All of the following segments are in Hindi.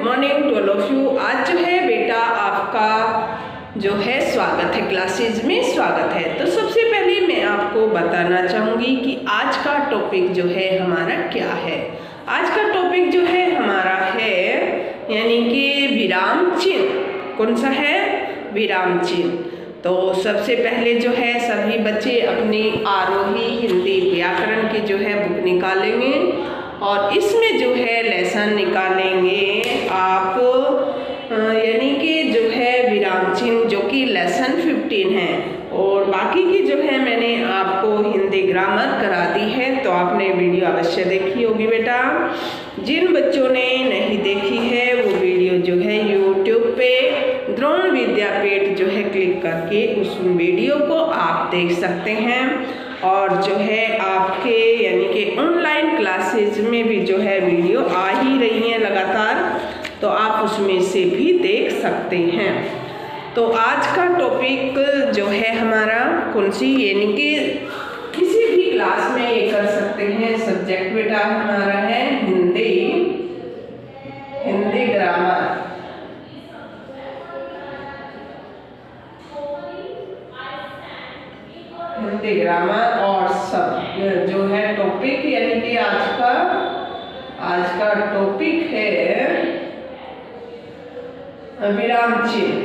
Good morning to all of you. आज जो है बेटा आपका जो है स्वागत है, क्लासेज में स्वागत है। तो सबसे पहले मैं आपको बताना चाहूँगी कि आज का टॉपिक जो है हमारा क्या है। आज का टॉपिक जो है हमारा है यानी कि विराम चिन्ह। कौन सा है? विराम चिन्ह। तो सबसे पहले जो है सभी बच्चे अपनी आरोही हिंदी व्याकरण की जो है बुक निकालेंगे और इसमें जो है लेसन निकालेंगे आप, यानी कि जो है विराम चिन्ह जो कि लेसन 15 है। और बाकी की जो है मैंने आपको हिंदी ग्रामर करा दी है, तो आपने वीडियो अवश्य देखी होगी बेटा। जिन बच्चों ने नहीं देखी है वो वीडियो जो है यूट्यूब पे द्रोण विद्यापीठ जो है क्लिक करके उस वीडियो को आप देख सकते हैं। और जो है आपके यानी कि ऑनलाइन क्लासेज में भी जो है वीडियो आ ही रही हैं लगातार, तो आप उसमें से भी देख सकते हैं। तो आज का टॉपिक जो है हमारा कौन सी, यानी कि किसी भी क्लास में ये कर सकते हैं। सब्जेक्ट बेटा हमारा है हिंदी ग्रामर। हिंदी ग्रामर और सब जो है टॉपिक, यानी कि आज का टॉपिक है विराम चिन्ह।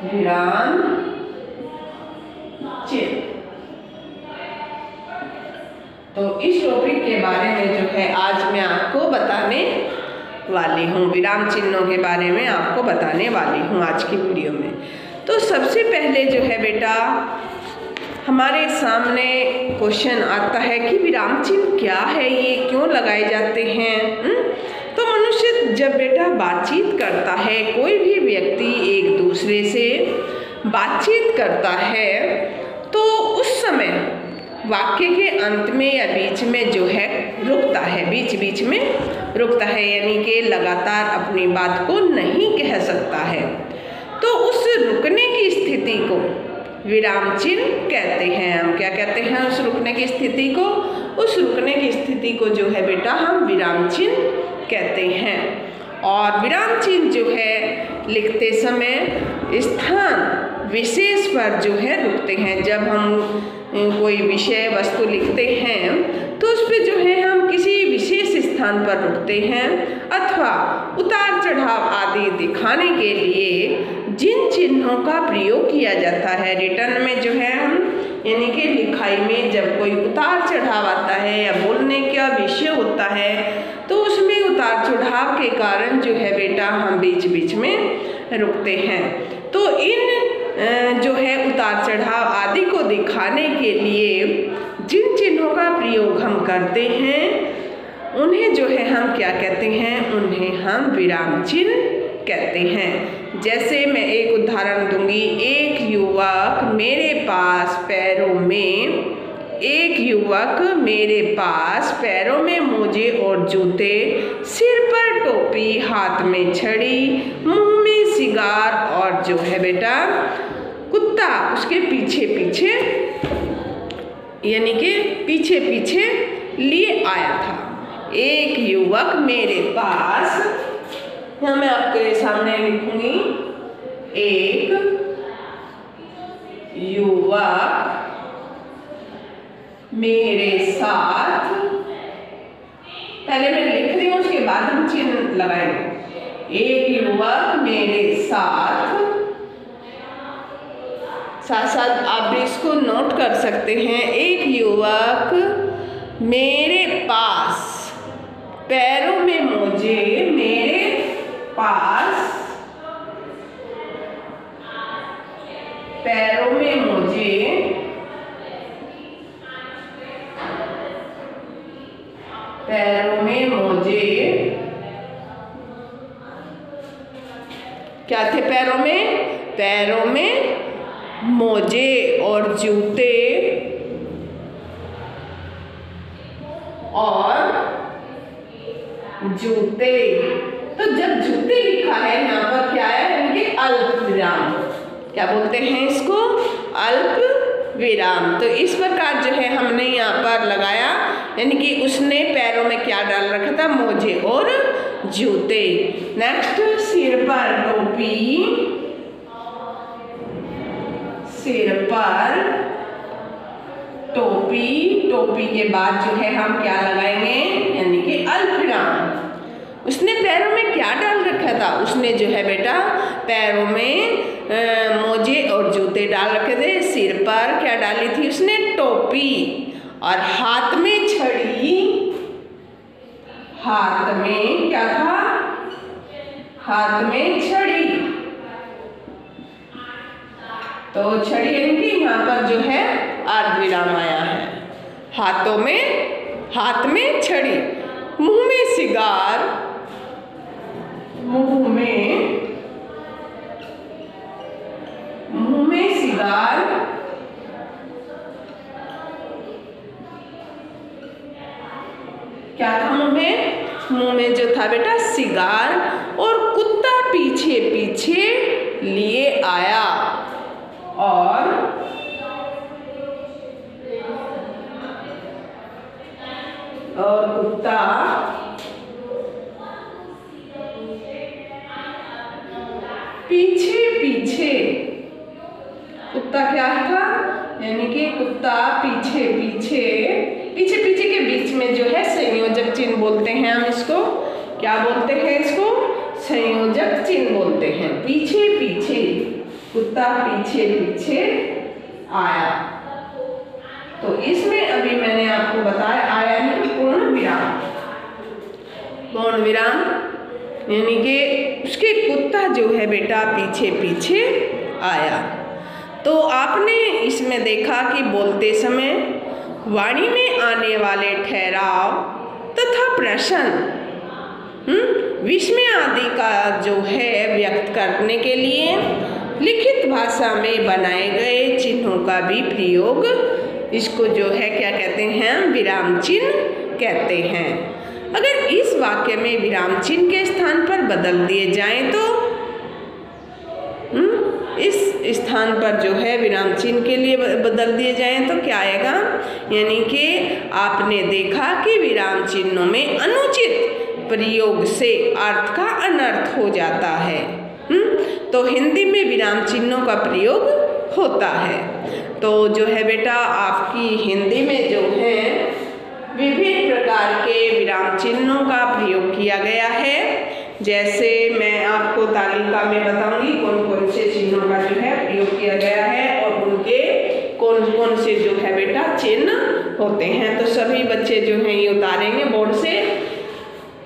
विराम चिन्ह। तो इस टॉपिक के बारे में जो है आज मैं आपको बताने वाली हूँ, विराम चिन्हों के बारे में आपको बताने वाली हूँ आज की वीडियो में। तो सबसे पहले जो है बेटा हमारे सामने क्वेश्चन आता है कि विराम चिन्ह क्या है, ये क्यों लगाए जाते हैं। तो मनुष्य जब बेटा बातचीत करता है, कोई भी व्यक्ति एक दूसरे से बातचीत करता है, तो उस समय वाक्य के अंत में या बीच में जो है रुकता है, बीच में रुकता है, यानी कि लगातार अपनी बात को नहीं कह सकता है। तो उस रुकने की स्थिति को विराम चिन्ह कहते हैं। हम क्या कहते हैं उस रुकने की स्थिति को? उस रुकने की स्थिति को जो है बेटा हम विराम चिन्ह कहते हैं। और विराम चिन्ह जो है लिखते समय स्थान विशेष पर जो है रुकते हैं। जब हम कोई विषय वस्तु लिखते हैं तो उस पर जो है हम किसी विशेष स्थान पर रुकते हैं, अथवा उतार चढ़ाव आदि दिखाने के लिए जिन चिन्हों का प्रयोग किया जाता है रिटर्न में जो है हम, यानी कि लिखाई में जब कोई उतार चढ़ाव आता है या बोलने का विषय होता है तो उसमें उतार चढ़ाव के कारण जो है बेटा हम बीच में रुकते हैं। तो इन जो है उतार चढ़ाव आदि को दिखाने के लिए जिन चिन्हों का प्रयोग हम करते हैं उन्हें जो है हम क्या कहते हैं? उन्हें हम विराम चिन्ह कहते हैं। जैसे मैं एक उदाहरण दूंगी। एक युवक मेरे पास पैरों में मोजे और जूते, सिर पर टोपी, हाथ में छड़ी, मुंह में सिगार और जो है बेटा कुत्ता उसके पीछे यानी कि पीछे लिए आया था। एक युवक मेरे पास, यहाँ मैं आपके सामने लिखूंगी, एक युवक मेरे साथ, पहले मैं लिख रही हूँ उसके बाद हम चिन्ह लगाएंगे। एक युवक मेरे साथ आप भी इसको नोट कर सकते हैं। एक युवक मेरे पास पैरों में मोजे, मेरे पास पैरों में मोजे, क्या थे पैरों में मोजे और जूते, तो जब जूते लिखा है यहाँ पर क्या है? यानी कि अल्प विराम, क्या बोलते हैं इसको? अल्प विराम। तो इस प्रकार जो है हमने यहाँ पर लगाया, यानी कि उसने पैरों में क्या डाल रखा था, मोजे और जूते। नेक्स्ट, सिर पर टोपी, सिर पर टोपी, टोपी के बाद जो है हम क्या लगाएंगे, यानी कि अल्पविराम। उसने पैरों में क्या डाल रखा था, उसने जो है बेटा पैरों में मोजे और जूते डाल रखे थे। सिर पर क्या डाली थी उसने, टोपी, और हाथ में छड़ी, हाथ में क्या था, हाथ में छड़ी। तो छड़ी यानी कि यहाँ पर जो है अर्धविराम आया है, हाथों में, हाथ में छड़ी। मुंह में सिगार, मुंह में सिगार, क्या था मुंह में जो था बेटा सिगार, और कुत्ता पीछे पीछे लिए आया, और कुत्ता पीछे पीछे, कुत्ता क्या था, यानी कि कुत्ता पीछे पीछे, पीछे पीछे के बीच में जो है संयोजक चिन्ह बोलते हैं हम इसको, क्या बोलते हैं इसको, संयोजक चिन्ह बोलते हैं। पीछे पीछे, कुत्ता पीछे पीछे आया। तो इसमें अभी मैंने आपको बताया, आया नहीं पूर्ण विराम, पूर्ण विराम यानी कि उसके कुत्ता जो है बेटा पीछे पीछे आया। तो आपने इसमें देखा कि बोलते समय वाणी में आने वाले ठहराव तथा प्रश्न, विस्मय आदि का जो है व्यक्त करने के लिए लिखित भाषा में बनाए गए चिन्हों का भी प्रयोग, इसको जो है क्या कहते हैं, विराम चिन्ह कहते हैं। अगर इस वाक्य में विराम चिन्ह के स्थान पर बदल दिए जाएं तो इस स्थान पर जो है विराम चिन्ह के लिए बदल दिए जाएं तो क्या आएगा, यानी कि आपने देखा कि विराम चिन्हों में अनुचित प्रयोग से अर्थ का अनर्थ हो जाता है। तो हिंदी में विराम चिन्हों का प्रयोग होता है। तो जो है बेटा आपकी हिंदी में जो है विभिन्न प्रकार के विराम चिन्हों का प्रयोग किया गया है। जैसे मैं आपको तालिका में बताऊंगी कौन कौन से चिन्हों का जो है प्रयोग किया गया है और उनके कौन कौन से जो है बेटा चिन्ह होते हैं। तो सभी बच्चे जो हैं ये उतारेंगे बोर्ड से।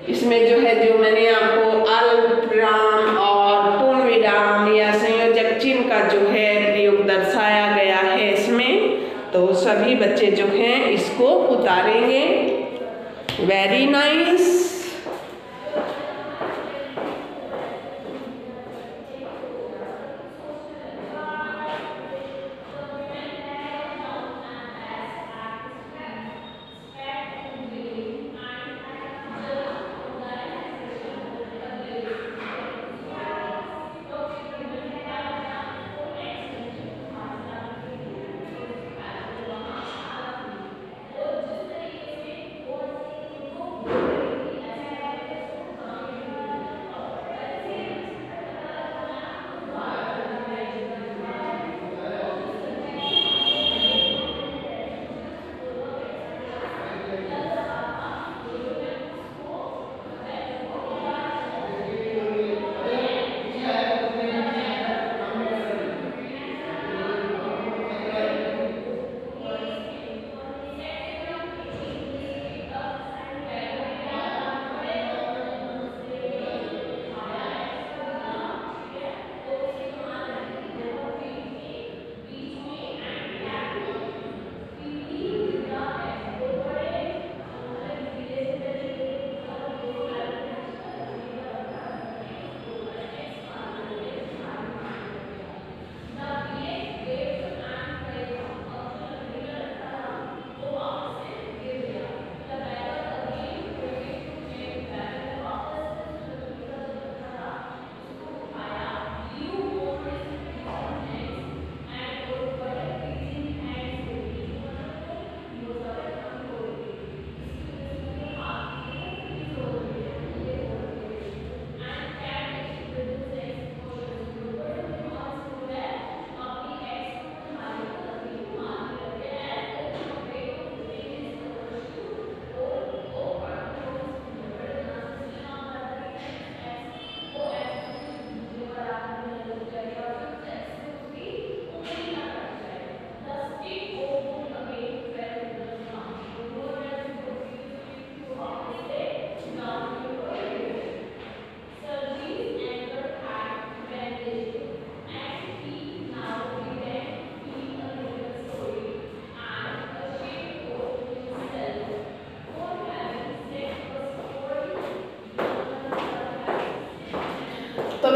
इसमें जो है जो मैंने आपको अल्पविराम और पूर्ण विराम या संयोजक चिन्ह का जो है प्रयोग दर्शाया गया है इसमें, तो सभी बच्चे जो हैं इसको उतारेंगे। Very nice.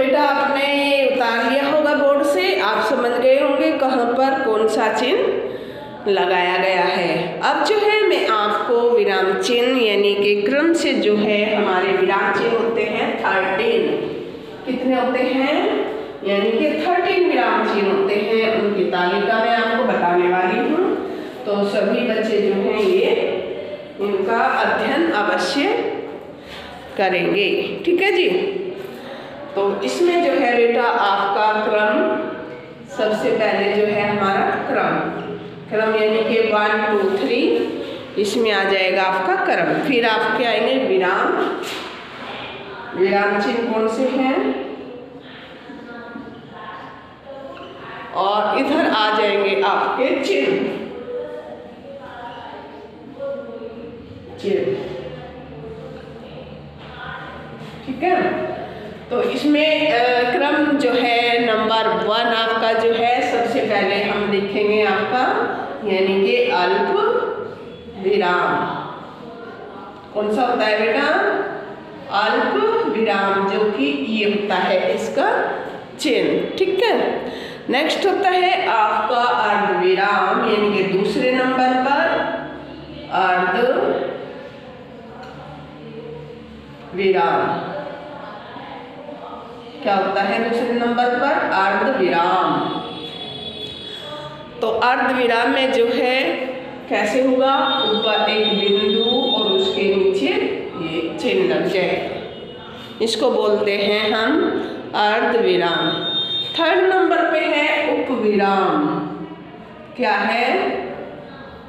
बेटा आपने ये उतार लिया होगा बोर्ड से, आप समझ गए होंगे कहाँ पर कौन सा चिन्ह लगाया गया है। अब जो है मैं आपको विराम चिन्ह यानी कि क्रम से जो है हमारे विराम चिन्ह होते हैं 13। कितने होते हैं? यानी कि 13 विराम चिन्ह होते हैं, उनकी तालिका मैं आपको बताने वाली हूँ। तो सभी बच्चे जो हैं ये इनका अध्ययन अवश्य करेंगे, ठीक है जी। तो इसमें जो है बेटा आपका क्रम, सबसे पहले जो है हमारा क्रम यानी कि 1 2 3, इसमें आ जाएगा आपका क्रम। फिर आपके आएंगे विराम चिन्ह कौन से हैं, और इधर आ जाएंगे आपके चिन्ह। ठीक है, तो इसमें क्रम जो है नंबर 1 आपका जो है सबसे पहले हम लिखेंगे आपका यानी कि अल्प विराम। कौन सा होता है बेटा? अल्प विराम, जो कि ये होता है इसका चिन्ह, ठीक है। नेक्स्ट होता है आपका अर्ध विराम, यानी कि दूसरे नंबर पर अर्ध विराम। क्या होता है दूसरे नंबर पर? अर्ध विराम। तो अर्ध विराम में जो है कैसे होगा? ऊपर एक बिंदु और उसके नीचे ये चिन्ह लग जाए, इसको बोलते हैं हम अर्ध विराम। 3rd नंबर पे है उपविराम। क्या है?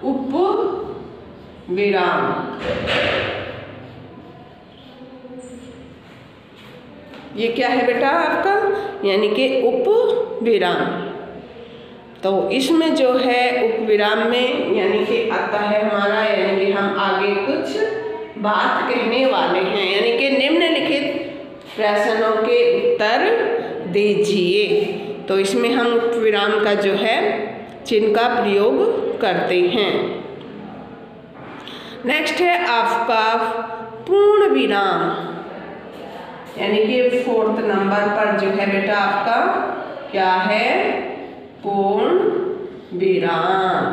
उपविराम। ये क्या है बेटा आपका? यानी कि उपविराम। तो इसमें जो है उपविराम में यानी कि आता है हमारा, यानी कि हम आगे कुछ बात कहने वाले हैं, यानी कि निम्नलिखित प्रश्नों के उत्तर दीजिए। तो इसमें हम उपविराम का जो है चिन्ह का प्रयोग करते हैं। नेक्स्ट है आपका पूर्ण विराम, यानी कि 4th नंबर पर जो है बेटा आपका क्या है? पूर्ण विराम।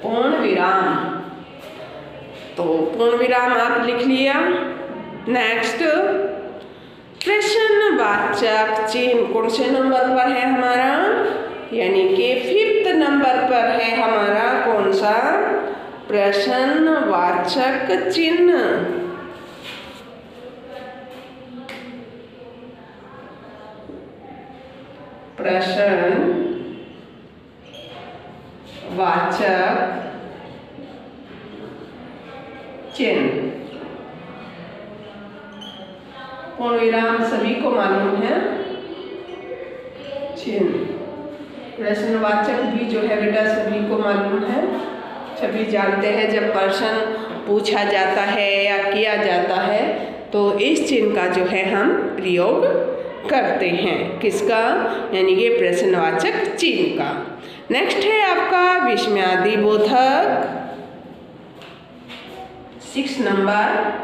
पूर्ण विराम, तो पूर्ण विराम आप लिख लिया। नेक्स्ट प्रश्नवाचक चिन्ह कौन से नंबर पर है हमारा? यानी कि 5th नंबर पर है हमारा कौन सा? प्रश्नवाचक चिन्ह। प्रश्नवाचक चिन्ह। पूर्ण विराम सभी को मालूम है, चिन्ह। प्रश्नवाचक भी जो है बेटा सभी को मालूम है, सभी जानते हैं। जब प्रश्न पूछा जाता है या किया जाता है तो इस चिन्ह का जो है हम प्रयोग करते हैं। किसका? यानी कि प्रश्नवाचक चिन्ह का। नेक्स्ट है आपका विस्मयादि बोधक। 6 नंबर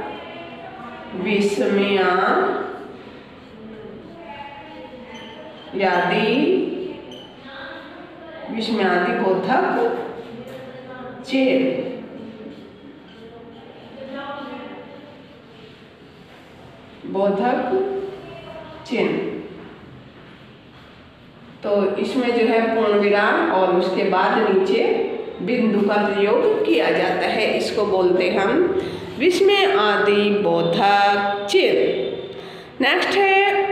विस्मयादि बोधक चिन्ह। बोधक चिन्ह, तो इसमें जो है पूर्ण विराम और उसके बाद नीचे बिंदु का प्रयोग किया जाता है, इसको बोलते हम विस्मयादि बोधक चिन्ह। नेक्स्ट है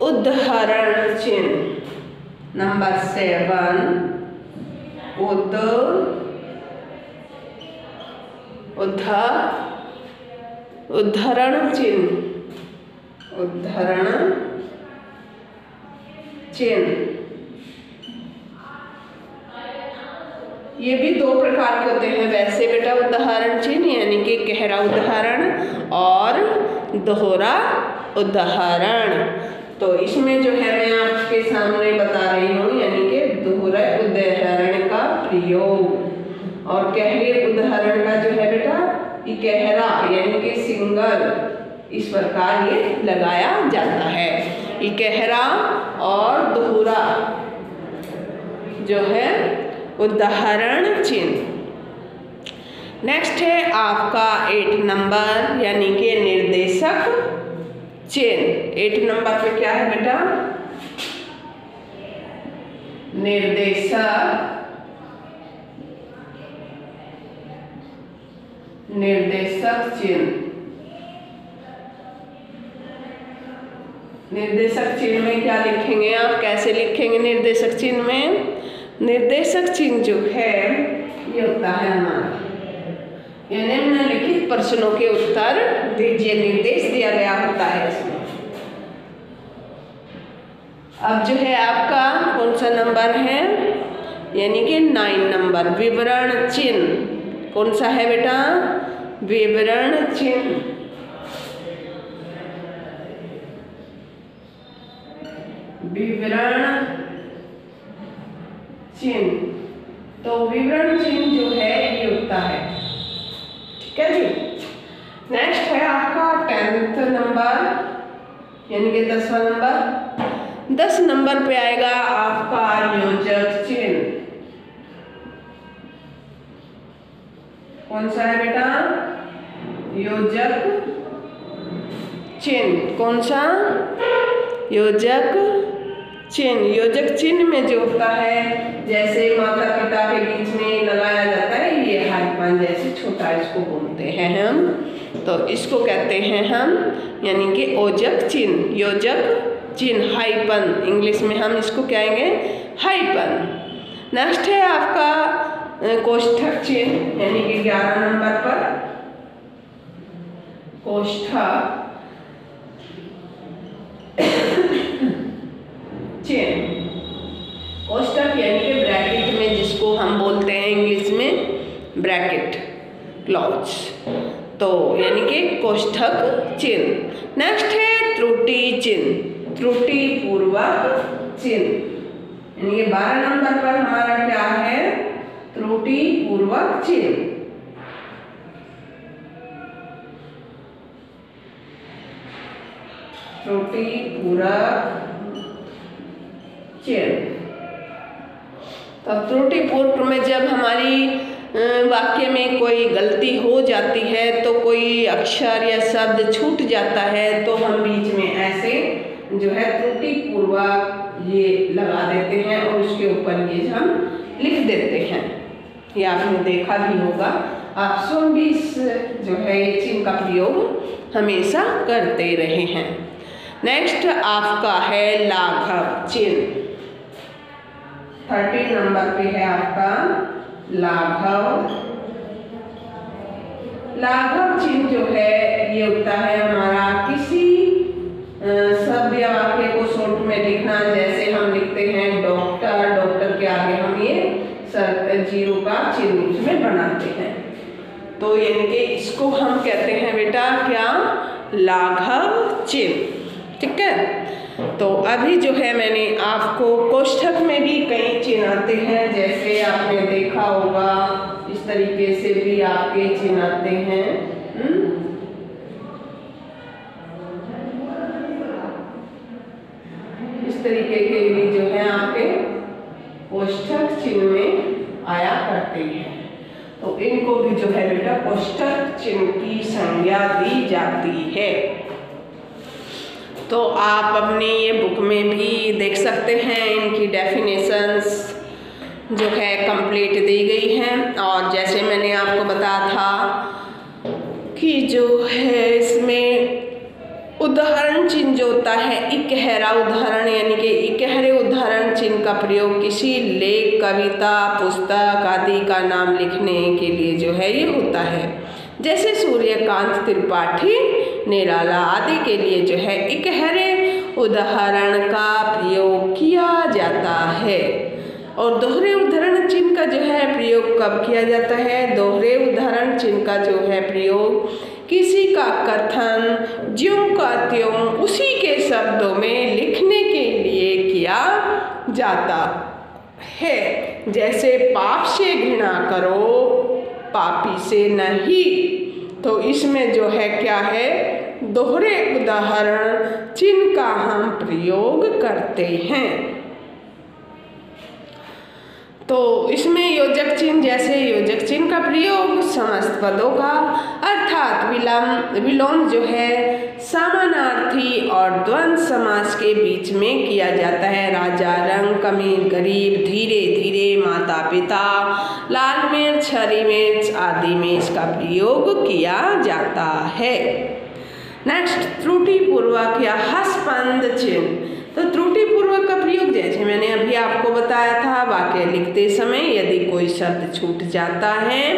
उद्धरण चिन्ह नंबर 7। उद्धरण चिन्ह। उद्धरण चिन्ह, ये भी 2 प्रकार के होते हैं वैसे बेटा उदाहरण चिन्ह, यानी कि गहरा उदाहरण और दोहरा उदाहरण। तो इसमें जो है मैं आपके सामने बता रही हूँ, यानी कि दोहरा उदाहरण का प्रयोग। और गहरे उदाहरण का जो है बेटा इकहरा यानी कि सिंगल, इस प्रकार ये लगाया जाता है। इकहरा और दोहरा जो है उदाहरण चिन्ह। नेक्स्ट है आपका 8 नंबर यानी कि निर्देशक चिन्ह। 8 नंबर पे क्या है बेटा? निर्देशक चिन्ह। निर्देशक चिन्ह में क्या लिखेंगे आप, कैसे लिखेंगे निर्देशक चिन्ह में? निर्देशक चिन्ह जो है ये होता है हमारा, यानी निम्नलिखित प्रश्नों के उत्तर दीजिए, निर्देश दिया गया होता है इसमें। अब जो है आपका कौन सा नंबर है, यानी कि 9 नंबर विवरण चिन्ह। कौन सा है बेटा? विवरण चिन्ह। विवरण चिन्ह, तो विवरण चिन्ह जो है ये होता है, ठीक है जी। नेक्स्ट है आपका 10th नंबर यानी कि 10वां नंबर। 10 नंबर पे आएगा आपका योजक चिन्ह। कौन सा है बेटा? योजक चिन्ह। कौन सा? योजक चिन्ह। योजक चिन्ह में जो होता है, जैसे माता पिता के बीच में लगाया जाता है ये हाइफन जैसे छोटा, इसको बोलते हैं हम, तो इसको कहते हैं हम यानी कि योजक चिन्ह। योजक चिन्ह हाइफन, इंग्लिश में हम इसको कहेंगे हाइफन। नेक्स्ट है आपका कोष्ठक चिन्ह यानी कि 11 नंबर पर कोष्ठक चिन्ह। कोष्ठक यानी कि ब्रैकेट में जिसको हम बोलते हैं इंग्लिश में ब्रैकेट क्लॉज, तो यानी कि कोष्ठक चिन्ह। नेक्स्ट है त्रुटि चिन्ह, त्रुटि पूर्वक चिन्ह, यानी कि 12 नंबर पर हमारा क्या है? त्रुटि पूर्वक चिन्ह। त्रुटि पूर्वक चिन्ह। तो त्रुटि पूर्व में जब हमारी वाक्य में कोई गलती हो जाती है, तो कोई अक्षर या शब्द छूट जाता है, तो हम बीच में ऐसे जो है त्रुटि पूर्वक ये लगा देते हैं और उसके ऊपर ये हम लिख देते हैं। ये आपने देखा भी होगा, आप स्वयं भी इस जो है ये चिन्ह का प्रयोग हमेशा करते रहे हैं। नेक्स्ट आपका है लाघव चिन्ह। 13 नंबर पे है आपका लाघव। लाघव चिन्ह जो है ये होता है हमारा किसी शब्द या वाक्य को शॉर्ट में लिखना, जैसे हम लिखते हैं डॉक्टर, डॉक्टर के आगे हम ये 0 का चिन्ह उसमें बनाते हैं, तो यानी कि इसको हम कहते हैं बेटा क्या? लाघव चिन्ह, ठीक है। तो अभी जो है मैंने आपको कोष्ठक में भी कई चिन्ह आते हैं, जैसे आपने देखा होगा इस तरीके से भी आपके चिन्ह आते हैं। इस तरीके के भी जो है आपके कोष्ठक चिन्ह में आया करते हैं, तो इनको भी जो है बेटा कोष्ठक चिन्ह की संज्ञा दी जाती है। तो आप अपनी ये बुक में भी देख सकते हैं, इनकी डेफिनेशंस जो है कंप्लीट दी गई हैं। और जैसे मैंने आपको बताया था कि जो है इसमें उदाहरण चिन्ह जो होता है इकहरा उदाहरण, यानी कि इकहरे उदाहरण चिन्ह का प्रयोग किसी लेख, कविता, पुस्तक आदि का नाम लिखने के लिए जो है ये होता है। जैसे सूर्यकांत त्रिपाठी, निराला आदि के लिए जो है इकहरे उदाहरण का प्रयोग किया जाता है। और दोहरे उदाहरण चिन्ह का जो है प्रयोग कब किया जाता है? दोहरे उदाहरण चिन्ह का जो है प्रयोग किसी का कथन ज्यों का त्यों उसी के शब्दों में लिखने के लिए किया जाता है। जैसे पाप से घृणा करो, पापी से नहीं। तो इसमें जो है क्या है, दोहरे उदाहरण चिन्ह का हम प्रयोग करते हैं। तो इसमें योजक चिन्ह, जैसे योजक चिन्ह का प्रयोग समस्त पदों का अर्थात विलोम जो है समानार्थी और द्वंद्व समास के बीच में किया जाता है। राजा, रंग, अमीर, गरीब, धीरे धीरे, माता पिता, लाल मिर्च, हरी मिर्च आदि में इसका प्रयोग किया जाता है। नेक्स्ट, त्रुटिपूर्वक या हस्पंद चिन्ह। तो त्रुटिपूर्वक का प्रयोग जैसे मैंने अभी आपको बताया था, वाक्य लिखते समय यदि कोई शब्द छूट जाता है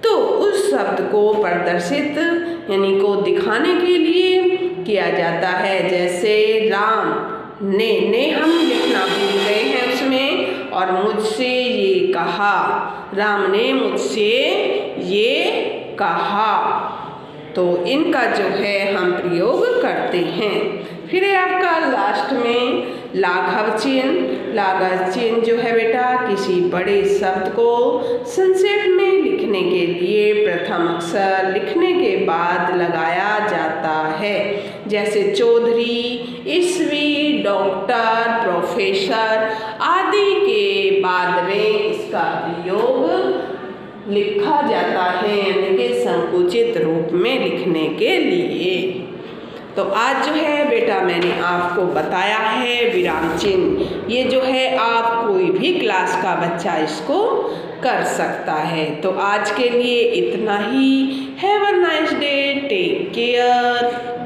तो उस शब्द को प्रदर्शित यानी को दिखाने के लिए किया जाता है। जैसे राम ने हम लिखना भूल गए हैं उसमें, और मुझसे ये कहा, राम ने मुझसे ये कहा। तो इनका जो है हम प्रयोग करते हैं। फिर है आपका लास्ट में लाघव चिन्ह। लाघव चिन्ह जो है बेटा किसी बड़े शब्द को संक्षेप में लिखने के लिए प्रथम अक्षर लिखने के बाद लगाया जाता है। जैसे चौधरी, ईस्वी, डॉक्टर, प्रोफेसर आदि के बाद में इसका प्रयोग लिखा जाता है, यानी कि संकुचित रूप में लिखने के लिए। तो आज जो है बेटा मैंने आपको बताया है विराम चिन्ह। ये जो है आप कोई भी क्लास का बच्चा इसको कर सकता है। तो आज के लिए इतना ही। Have a nice day, take care.